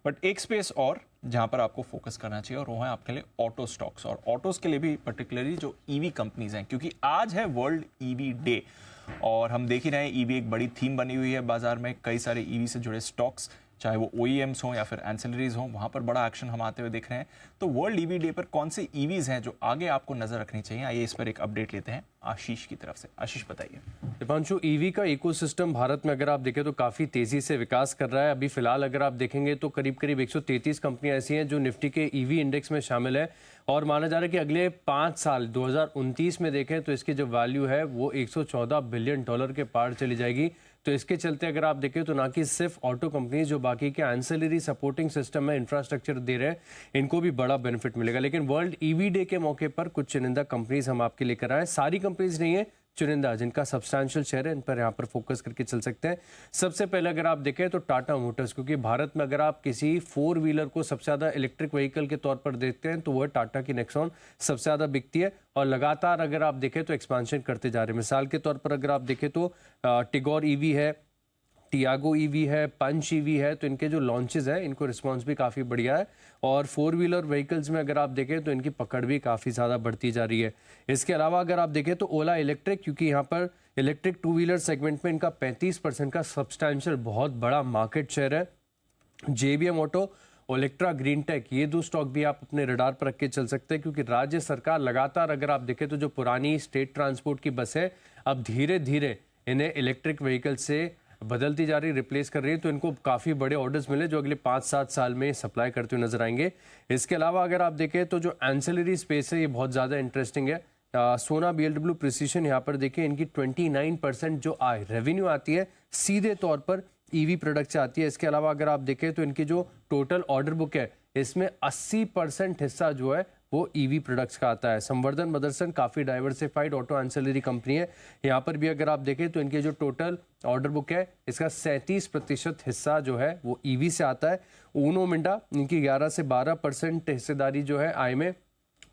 But एक space और जहां पर आपको फोकस करना चाहिए और वो है आपके लिए ऑटो स्टॉक्स, और ऑटोज के लिए भी पर्टिकुलरली जो ईवी कंपनीज हैं, क्योंकि आज है वर्ल्ड ईवी डे और हम देख ही रहे हैं ईवी एक बड़ी थीम बनी हुई है बाजार में। कई सारे ईवी से जुड़े स्टॉक्स, चाहे वो OEMs हों या फिर एंसिलरीज हों, वहां पर बड़ा एक्शन हम आते हुए देख रहे हैं। तो वर्ल्ड ईवी डे पर कौन से ईवीज हैं जो आगे आपको नजर रखनी चाहिए, आइए इस पर एक अपडेट लेते हैं आशीष की तरफ से। आशीष बताइए। दीपांशु, ईवी का इकोसिस्टम भारत में अगर आप देखें तो काफ़ी तेज़ी से विकास कर रहा है। अभी फिलहाल अगर आप देखेंगे तो करीब करीब 133 कंपनियां ऐसी हैं जो निफ्टी के ईवी इंडेक्स में शामिल है और माना जा रहा है कि अगले 5 साल 2029 में देखें तो इसकी जो वैल्यू है वो $114 बिलियन के पार चली जाएगी। तो इसके चलते अगर आप देखें तो ना कि सिर्फ ऑटो कंपनीज जो बाकी के एंसिलरी सपोर्टिंग सिस्टम में इंफ्रास्ट्रक्चर दे रहे हैं, इनको भी बड़ा बेनिफिट मिलेगा। लेकिन वर्ल्ड ईवी डे के मौके पर कुछ चुनिंदा कंपनीज हम आपके लेकर आए। सारी कंपनीज नहीं है, चुनिंदा जिनका सब्सटैंशियल शेयर है, इन पर यहाँ पर फोकस करके चल सकते हैं। सबसे पहले अगर आप देखें तो टाटा मोटर्स, क्योंकि भारत में अगर आप किसी 4 व्हीलर को सबसे ज़्यादा इलेक्ट्रिक व्हीकल के तौर पर देखते हैं तो वह टाटा की नेक्सॉन सबसे ज़्यादा बिकती है और लगातार अगर आप देखें तो एक्सपांशन करते जा रहे हैं। मिसाल के तौर पर अगर आप देखें तो टिगोर ईवी है, टियागो ईवी है, पंच ईवी है, तो इनके जो लॉन्चेस है इनको रिस्पांस भी काफ़ी बढ़िया है और 4 व्हीलर व्हीकल्स में अगर आप देखें तो इनकी पकड़ भी काफ़ी ज़्यादा बढ़ती जा रही है। इसके अलावा अगर आप देखें तो ओला इलेक्ट्रिक, क्योंकि यहाँ पर इलेक्ट्रिक 2 व्हीलर सेगमेंट में इनका 35% का सब्सटैंशियल बहुत बड़ा मार्केट शेयर है। JBM auto, Olectra green tech, ये 2 स्टॉक भी आप अपने रडार पर रख के चल सकते हैं, क्योंकि राज्य सरकार लगातार अगर आप देखें तो जो पुरानी स्टेट ट्रांसपोर्ट की बस है अब धीरे धीरे इन्हें इलेक्ट्रिक व्हीकल से बदलती जा रही, रिप्लेस कर रही है। तो इनको काफ़ी बड़े ऑर्डर्स मिले जो अगले 5-7 साल में सप्लाई करते हुए नजर आएंगे। इसके अलावा अगर आप देखें तो जो एंसिलरी स्पेस है ये बहुत ज़्यादा इंटरेस्टिंग है। सोना BLW प्रिसीशन, यहाँ पर देखिए इनकी 29% जो आय रेवेन्यू आती है सीधे तौर पर ईवी प्रोडक्ट से आती है। इसके अलावा अगर आप देखें तो इनकी जो टोटल ऑर्डर बुक है इसमें 80% हिस्सा जो है वो ईवी प्रोडक्ट्स का आता है। संवर्धन मदरसन काफ़ी डाइवर्सिफाइड ऑटो एंसिलरी कंपनी है। यहाँ पर भी अगर आप देखें तो इनके जो टोटल ऑर्डर बुक है इसका 37% हिस्सा जो है वो ईवी से आता है। ऊनो मिंडा, इनकी 11 से 12% हिस्सेदारी जो है आय में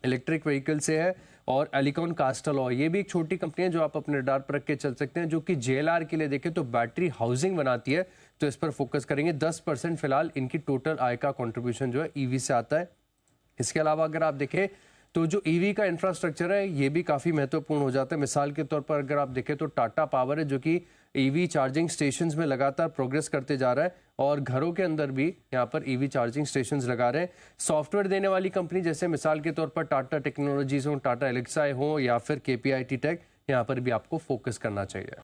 इलेक्ट्रिक व्हीकल से है। और एलिकॉन कास्टलॉय, ये भी एक छोटी कंपनी है जो आप अपने रडार पर रख के चल सकते हैं, जो कि JLR के लिए देखें तो बैटरी हाउसिंग बनाती है, तो इस पर फोकस करेंगे। 10% फिलहाल इनकी टोटल आय का कंट्रीब्यूशन जो है ईवी से आता है। इसके अलावा अगर आप देखें तो जो ईवी का इंफ्रास्ट्रक्चर है ये भी काफ़ी महत्वपूर्ण हो जाता है। मिसाल के तौर पर अगर आप देखें तो टाटा पावर है जो कि ईवी चार्जिंग स्टेशंस में लगातार प्रोग्रेस करते जा रहा है और घरों के अंदर भी यहाँ पर ईवी चार्जिंग स्टेशंस लगा रहे हैं। सॉफ्टवेयर देने वाली कंपनी जैसे मिसाल के तौर पर टाटा टेक्नोलॉजीज हो, टाटा एलेक्सा हो या फिर KPIT टेक, यहाँ पर भी आपको फोकस करना चाहिए।